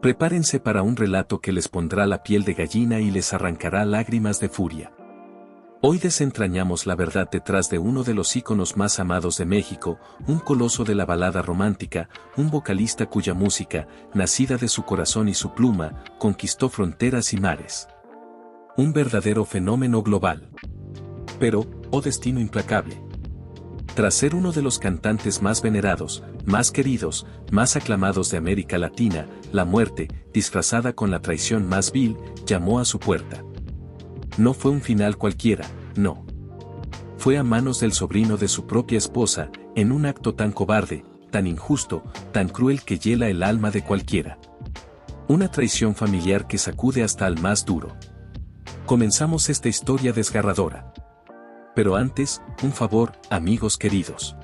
Prepárense para un relato que les pondrá la piel de gallina y les arrancará lágrimas de furia. Hoy desentrañamos la verdad detrás de uno de los íconos más amados de México, un coloso de la balada romántica, un vocalista cuya música, nacida de su corazón y su pluma, conquistó fronteras y mares. Un verdadero fenómeno global. Pero, oh destino implacable. Tras ser uno de los cantantes más venerados, más queridos, más aclamados de América Latina, la muerte, disfrazada con la traición más vil, llamó a su puerta. No fue un final cualquiera, no. Fue a manos del sobrino de su propia esposa, en un acto tan cobarde, tan injusto, tan cruel que hiela el alma de cualquiera. Una traición familiar que sacude hasta al más duro. Comenzamos esta historia desgarradora. Pero antes, un favor, amigos queridos.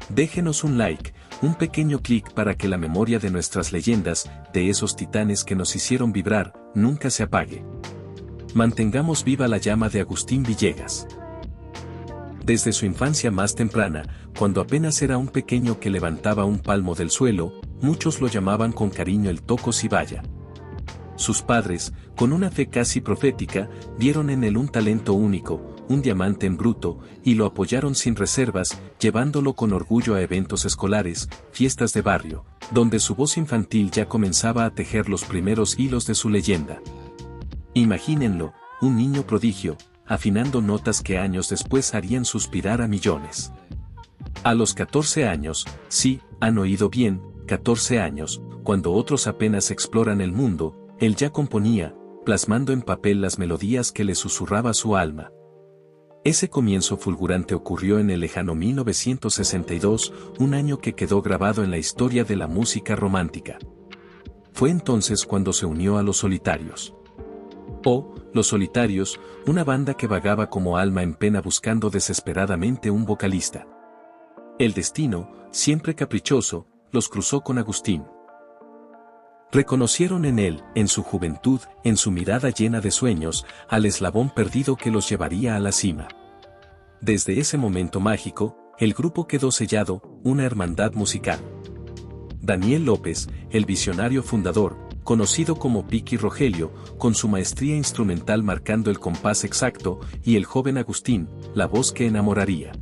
Déjenos un like, un pequeño clic para que la memoria de nuestras leyendas, de esos titanes que nos hicieron vibrar, nunca se apague. Mantengamos viva la llama de Agustín Villegas. Desde su infancia más temprana, cuando apenas era un pequeño que levantaba un palmo del suelo, muchos lo llamaban con cariño el Toco Cibaya. Sus padres, con una fe casi profética, vieron en él un talento único, un diamante en bruto, y lo apoyaron sin reservas, llevándolo con orgullo a eventos escolares, fiestas de barrio, donde su voz infantil ya comenzaba a tejer los primeros hilos de su leyenda. Imagínenlo, un niño prodigio, afinando notas que años después harían suspirar a millones. A los 14 años, sí, han oído bien, 14 años, cuando otros apenas exploran el mundo, él ya componía, plasmando en papel las melodías que le susurraba su alma. Ese comienzo fulgurante ocurrió en el lejano 1962, un año que quedó grabado en la historia de la música romántica. Fue entonces cuando se unió a Los Solitarios. Los Solitarios, una banda que vagaba como alma en pena buscando desesperadamente un vocalista. El destino, siempre caprichoso, los cruzó con Agustín. Reconocieron en él, en su juventud, en su mirada llena de sueños, al eslabón perdido que los llevaría a la cima. Desde ese momento mágico, el grupo quedó sellado, una hermandad musical. Daniel López, el visionario fundador, conocido como Piqui Rogelio, con su maestría instrumental marcando el compás exacto, y el joven Agustín, la voz que enamoraría.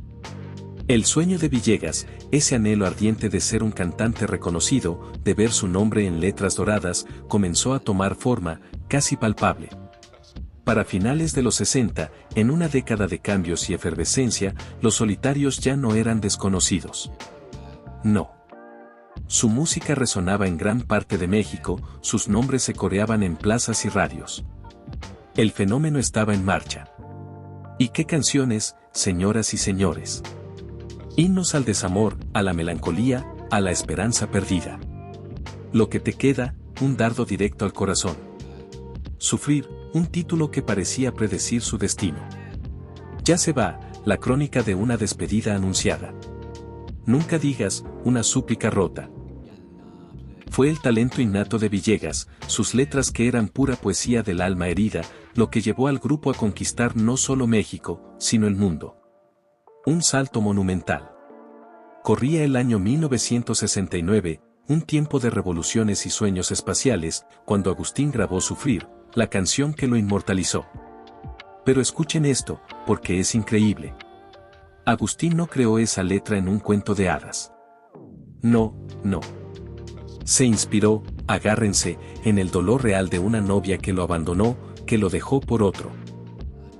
El sueño de Villegas, ese anhelo ardiente de ser un cantante reconocido, de ver su nombre en letras doradas, comenzó a tomar forma, casi palpable. Para finales de los 60, en una década de cambios y efervescencia, Los Solitarios ya no eran desconocidos. No. Su música resonaba en gran parte de México, sus nombres se coreaban en plazas y radios. El fenómeno estaba en marcha. ¿Y qué canciones, señoras y señores? Himnos al desamor, a la melancolía, a la esperanza perdida. Lo que te queda, un dardo directo al corazón. Sufrir, un título que parecía predecir su destino. Ya se va, la crónica de una despedida anunciada. Nunca digas, una súplica rota. Fue el talento innato de Villegas, sus letras que eran pura poesía del alma herida, lo que llevó al grupo a conquistar no solo México, sino el mundo. Un salto monumental. Corría el año 1969, un tiempo de revoluciones y sueños espaciales, cuando Agustín grabó Sufrir, la canción que lo inmortalizó. Pero escuchen esto, porque es increíble. Agustín no creó esa letra en un cuento de hadas. No. Se inspiró, agárrense, en el dolor real de una novia que lo abandonó, que lo dejó por otro.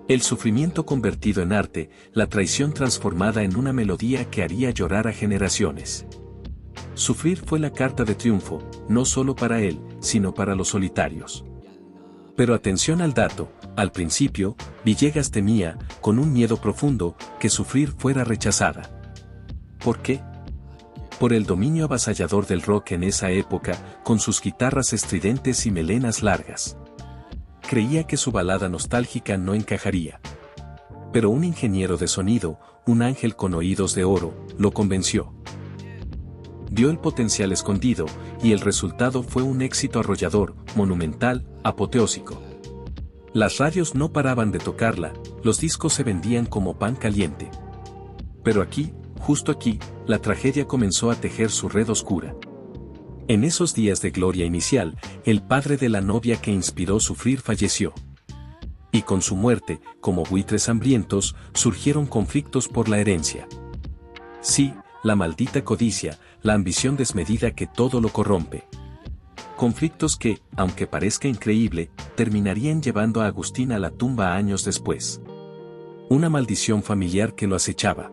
El sufrimiento convertido en arte, la traición transformada en una melodía que haría llorar a generaciones. Sufrir fue la carta de triunfo, no solo para él, sino para Los Solitarios. Pero atención al dato, al principio, Villegas temía, con un miedo profundo, que Sufrir fuera rechazada. ¿Por qué? Por el dominio avasallador del rock en esa época, con sus guitarras estridentes y melenas largas. Creía que su balada nostálgica no encajaría. Pero un ingeniero de sonido, un ángel con oídos de oro, lo convenció. Vio el potencial escondido, y el resultado fue un éxito arrollador, monumental, apoteósico. Las radios no paraban de tocarla, los discos se vendían como pan caliente. Pero aquí, justo aquí, la tragedia comenzó a tejer su red oscura. En esos días de gloria inicial, el padre de la novia que inspiró sufrir falleció. Y con su muerte, como buitres hambrientos, surgieron conflictos por la herencia. Sí, la maldita codicia, la ambición desmedida que todo lo corrompe. Conflictos que, aunque parezca increíble, terminarían llevando a Agustín a la tumba años después. Una maldición familiar que lo acechaba.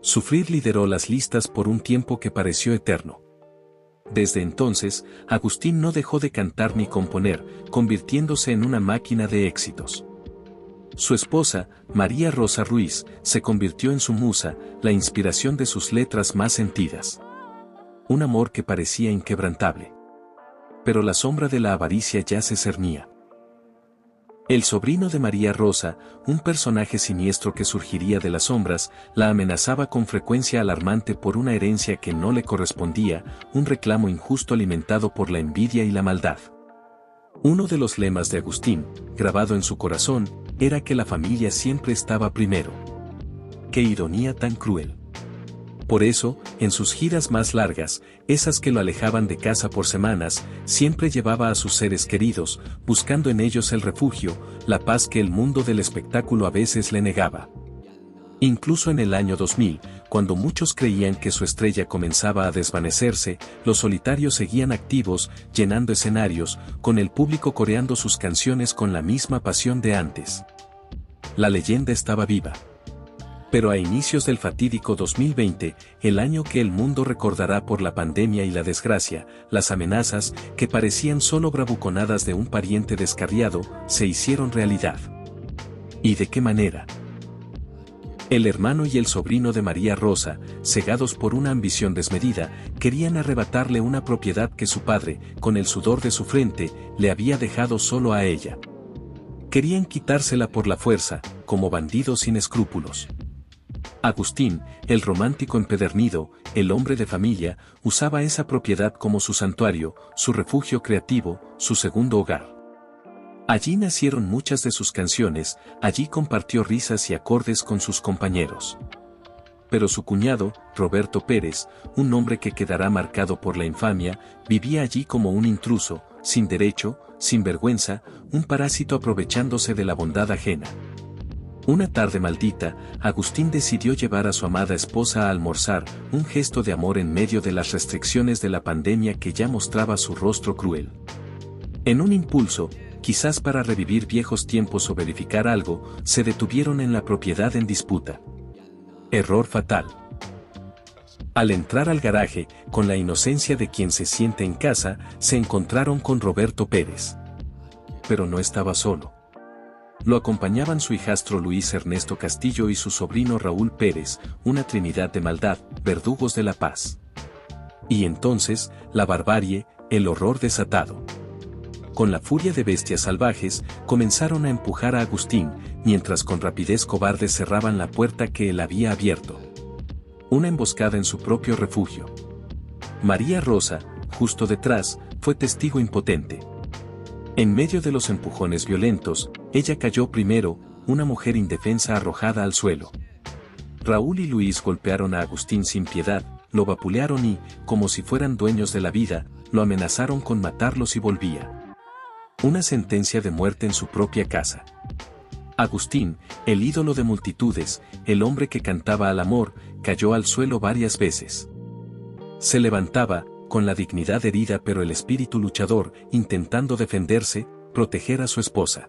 Sufrir lideró las listas por un tiempo que pareció eterno. Desde entonces, Agustín no dejó de cantar ni componer, convirtiéndose en una máquina de éxitos. Su esposa, María Rosa Ruiz, se convirtió en su musa, la inspiración de sus letras más sentidas. Un amor que parecía inquebrantable. Pero la sombra de la avaricia ya se cernía. El sobrino de María Rosa, un personaje siniestro que surgiría de las sombras, la amenazaba con frecuencia alarmante por una herencia que no le correspondía, un reclamo injusto alimentado por la envidia y la maldad. Uno de los lemas de Agustín, grabado en su corazón, era que la familia siempre estaba primero. ¡Qué ironía tan cruel! Por eso, en sus giras más largas, esas que lo alejaban de casa por semanas, siempre llevaba a sus seres queridos, buscando en ellos el refugio, la paz que el mundo del espectáculo a veces le negaba. Incluso en el año 2000, cuando muchos creían que su estrella comenzaba a desvanecerse, los solitarios seguían activos, llenando escenarios, con el público coreando sus canciones con la misma pasión de antes. La leyenda estaba viva. Pero a inicios del fatídico 2020, el año que el mundo recordará por la pandemia y la desgracia, las amenazas, que parecían solo bravuconadas de un pariente descarriado, se hicieron realidad. ¿Y de qué manera? El hermano y el sobrino de María Rosa, cegados por una ambición desmedida, querían arrebatarle una propiedad que su padre, con el sudor de su frente, le había dejado solo a ella. Querían quitársela por la fuerza, como bandidos sin escrúpulos. Agustín, el romántico empedernido, el hombre de familia, usaba esa propiedad como su santuario, su refugio creativo, su segundo hogar. Allí nacieron muchas de sus canciones, allí compartió risas y acordes con sus compañeros. Pero su cuñado, Roberto Pérez, un hombre que quedará marcado por la infamia, vivía allí como un intruso, sin derecho, sin vergüenza, un parásito aprovechándose de la bondad ajena. Una tarde maldita, Agustín decidió llevar a su amada esposa a almorzar, un gesto de amor en medio de las restricciones de la pandemia que ya mostraba su rostro cruel. En un impulso, quizás para revivir viejos tiempos o verificar algo, se detuvieron en la propiedad en disputa. Error fatal. Al entrar al garaje, con la inocencia de quien se siente en casa, se encontraron con Roberto Pérez. Pero no estaba solo. Lo acompañaban su hijastro Luis Ernesto Castillo y su sobrino Raúl Pérez, una trinidad de maldad, verdugos de la paz. Y entonces, la barbarie, el horror desatado. Con la furia de bestias salvajes, comenzaron a empujar a Agustín, mientras con rapidez cobarde cerraban la puerta que él había abierto. Una emboscada en su propio refugio. María Rosa, justo detrás, fue testigo impotente. En medio de los empujones violentos, ella cayó primero, una mujer indefensa arrojada al suelo. Raúl y Luis golpearon a Agustín sin piedad, lo vapulearon y, como si fueran dueños de la vida, lo amenazaron con matarlo si volvía. Una sentencia de muerte en su propia casa. Agustín, el ídolo de multitudes, el hombre que cantaba al amor, cayó al suelo varias veces. Se levantaba, con la dignidad herida pero el espíritu luchador, intentando defenderse, proteger a su esposa.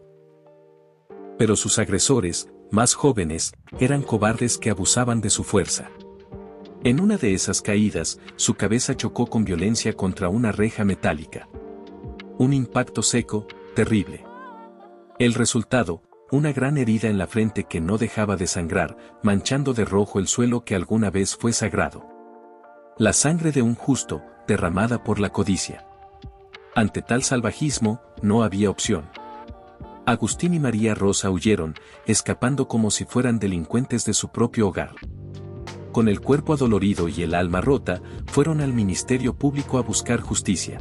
Pero sus agresores, más jóvenes, eran cobardes que abusaban de su fuerza. En una de esas caídas, su cabeza chocó con violencia contra una reja metálica. Un impacto seco, terrible. El resultado, una gran herida en la frente que no dejaba de sangrar, manchando de rojo el suelo que alguna vez fue sagrado. La sangre de un justo, derramada por la codicia. Ante tal salvajismo, no había opción. Agustín y María Rosa huyeron, escapando como si fueran delincuentes de su propio hogar. Con el cuerpo adolorido y el alma rota, fueron al Ministerio Público a buscar justicia.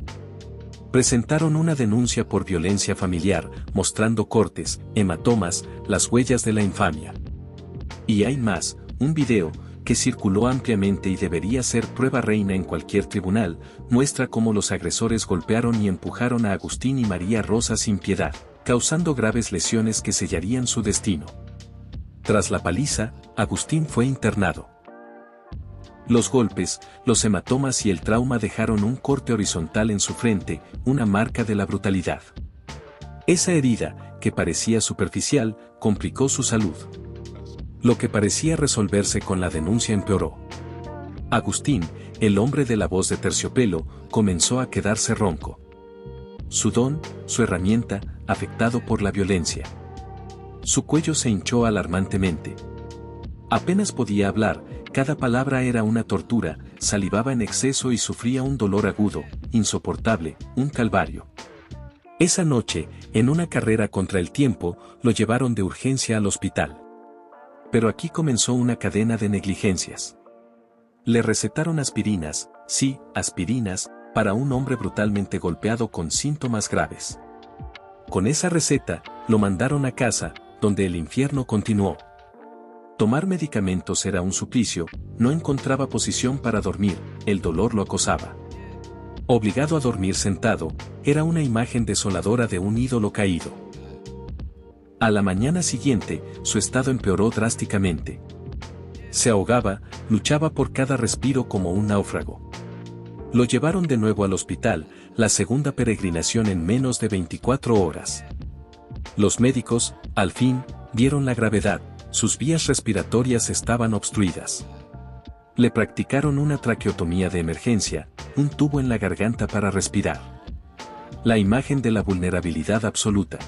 Presentaron una denuncia por violencia familiar, mostrando cortes, hematomas, las huellas de la infamia. Y hay más, un video, que circuló ampliamente y debería ser prueba reina en cualquier tribunal, muestra cómo los agresores golpearon y empujaron a Agustín y María Rosa sin piedad, causando graves lesiones que sellarían su destino. Tras la paliza, Agustín fue internado. Los golpes, los hematomas y el trauma dejaron un corte horizontal en su frente, una marca de la brutalidad. Esa herida, que parecía superficial, complicó su salud. Lo que parecía resolverse con la denuncia empeoró. Agustín, el hombre de la voz de terciopelo, comenzó a quedarse ronco. Su don, su herramienta, afectado por la violencia. Su cuello se hinchó alarmantemente. Apenas podía hablar, cada palabra era una tortura, salivaba en exceso y sufría un dolor agudo, insoportable, un calvario. Esa noche, en una carrera contra el tiempo, lo llevaron de urgencia al hospital. Pero aquí comenzó una cadena de negligencias. Le recetaron aspirinas, sí, aspirinas, para un hombre brutalmente golpeado con síntomas graves. Con esa receta, lo mandaron a casa, donde el infierno continuó. Tomar medicamentos era un suplicio, no encontraba posición para dormir, el dolor lo acosaba. Obligado a dormir sentado, era una imagen desoladora de un ídolo caído. A la mañana siguiente, su estado empeoró drásticamente. Se ahogaba, luchaba por cada respiro como un náufrago. Lo llevaron de nuevo al hospital, la segunda peregrinación en menos de 24 horas. Los médicos, al fin, vieron la gravedad, sus vías respiratorias estaban obstruidas. Le practicaron una traqueotomía de emergencia, un tubo en la garganta para respirar. La imagen de la vulnerabilidad absoluta.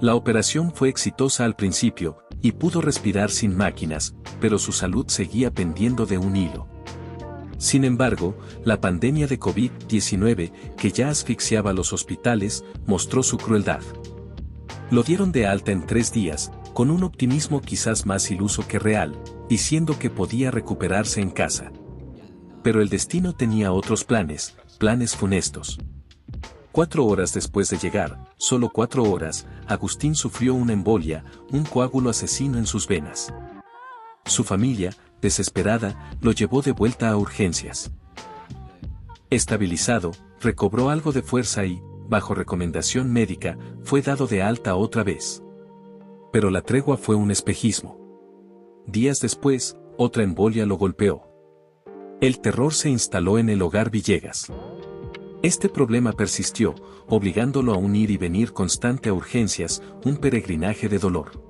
La operación fue exitosa al principio, y pudo respirar sin máquinas, pero su salud seguía pendiendo de un hilo. Sin embargo, la pandemia de COVID-19, que ya asfixiaba los hospitales, mostró su crueldad. Lo dieron de alta en 3 días, con un optimismo quizás más iluso que real, diciendo que podía recuperarse en casa. Pero el destino tenía otros planes, planes funestos. 4 horas después de llegar, solo 4 horas, Agustín sufrió una embolia, un coágulo asesino en sus venas. Su familia, desesperada, lo llevó de vuelta a urgencias. Estabilizado, recobró algo de fuerza y, bajo recomendación médica, fue dado de alta otra vez. Pero la tregua fue un espejismo. Días después, otra embolia lo golpeó. El terror se instaló en el hogar Villegas. Este problema persistió, obligándolo a un ir y venir constante a urgencias, un peregrinaje de dolor.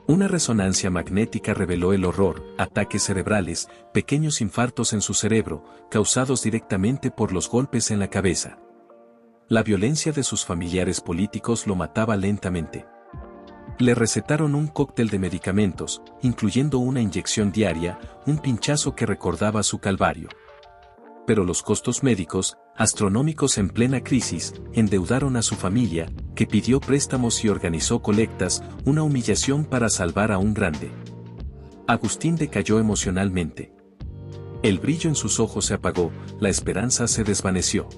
Una resonancia magnética reveló el horror, ataques cerebrales, pequeños infartos en su cerebro, causados directamente por los golpes en la cabeza. La violencia de sus familiares políticos lo mataba lentamente. Le recetaron un cóctel de medicamentos, incluyendo una inyección diaria, un pinchazo que recordaba su calvario. Pero los costos médicos, astronómicos en plena crisis, endeudaron a su familia, que pidió préstamos y organizó colectas, una humillación para salvar a un grande. Agustín decayó emocionalmente. El brillo en sus ojos se apagó, la esperanza se desvaneció.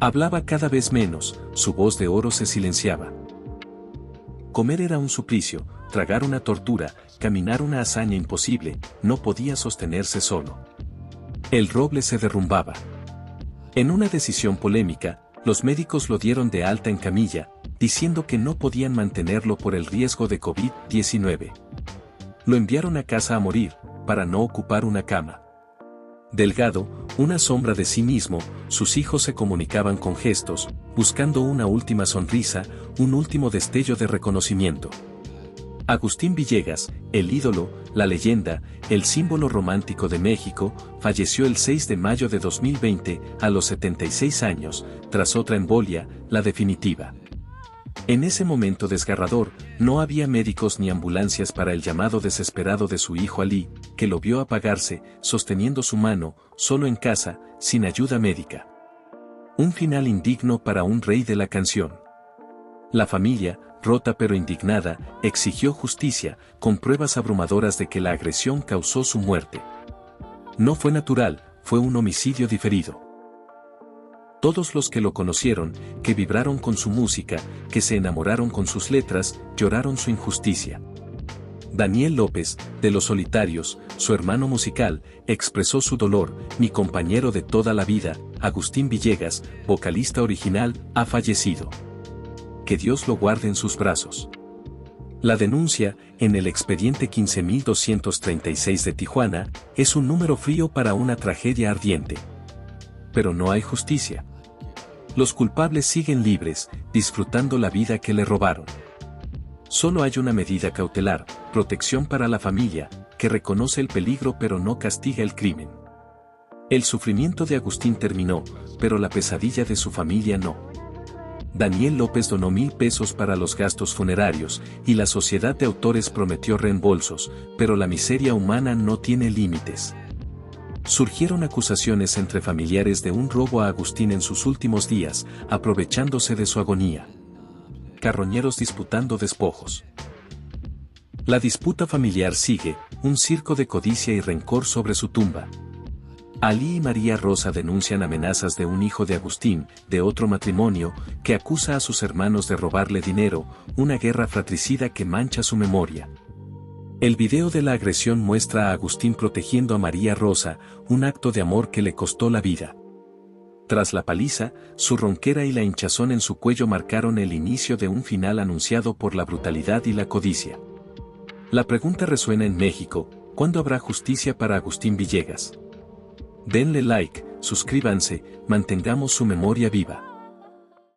Hablaba cada vez menos, su voz de oro se silenciaba. Comer era un suplicio, tragar una tortura, caminar una hazaña imposible, no podía sostenerse solo. El roble se derrumbaba. En una decisión polémica, los médicos lo dieron de alta en camilla, diciendo que no podían mantenerlo por el riesgo de COVID-19. Lo enviaron a casa a morir, para no ocupar una cama. Delgado, una sombra de sí mismo, sus hijos se comunicaban con gestos, buscando una última sonrisa, un último destello de reconocimiento. Agustín Villegas, el ídolo, la leyenda, el símbolo romántico de México, falleció el 6 de mayo de 2020, a los 76 años, tras otra embolia, la definitiva. En ese momento desgarrador, no había médicos ni ambulancias para el llamado desesperado de su hijo Ali, que lo vio apagarse, sosteniendo su mano, solo en casa, sin ayuda médica. Un final indigno para un rey de la canción. La familia, rota pero indignada, exigió justicia, con pruebas abrumadoras de que la agresión causó su muerte. No fue natural, fue un homicidio diferido. Todos los que lo conocieron, que vibraron con su música, que se enamoraron con sus letras, lloraron su injusticia. Daniel López, de Los Solitarios, su hermano musical, expresó su dolor. Mi compañero de toda la vida, Agustín Villegas, vocalista original, ha fallecido. Que Dios lo guarde en sus brazos. La denuncia, en el expediente 15.236 de Tijuana, es un número frío para una tragedia ardiente. Pero no hay justicia. Los culpables siguen libres, disfrutando la vida que le robaron. Solo hay una medida cautelar, protección para la familia, que reconoce el peligro pero no castiga el crimen. El sufrimiento de Agustín terminó, pero la pesadilla de su familia no. Daniel López donó 1,000 pesos para los gastos funerarios, y la Sociedad de Autores prometió reembolsos, pero la miseria humana no tiene límites. Surgieron acusaciones entre familiares de un robo a Agustín en sus últimos días, aprovechándose de su agonía. Carroñeros disputando despojos. La disputa familiar sigue, un circo de codicia y rencor sobre su tumba. Ali y María Rosa denuncian amenazas de un hijo de Agustín, de otro matrimonio, que acusa a sus hermanos de robarle dinero, una guerra fratricida que mancha su memoria. El video de la agresión muestra a Agustín protegiendo a María Rosa, un acto de amor que le costó la vida. Tras la paliza, su ronquera y la hinchazón en su cuello marcaron el inicio de un final anunciado por la brutalidad y la codicia. La pregunta resuena en México: ¿cuándo habrá justicia para Agustín Villegas? Denle like, suscríbanse, mantengamos su memoria viva.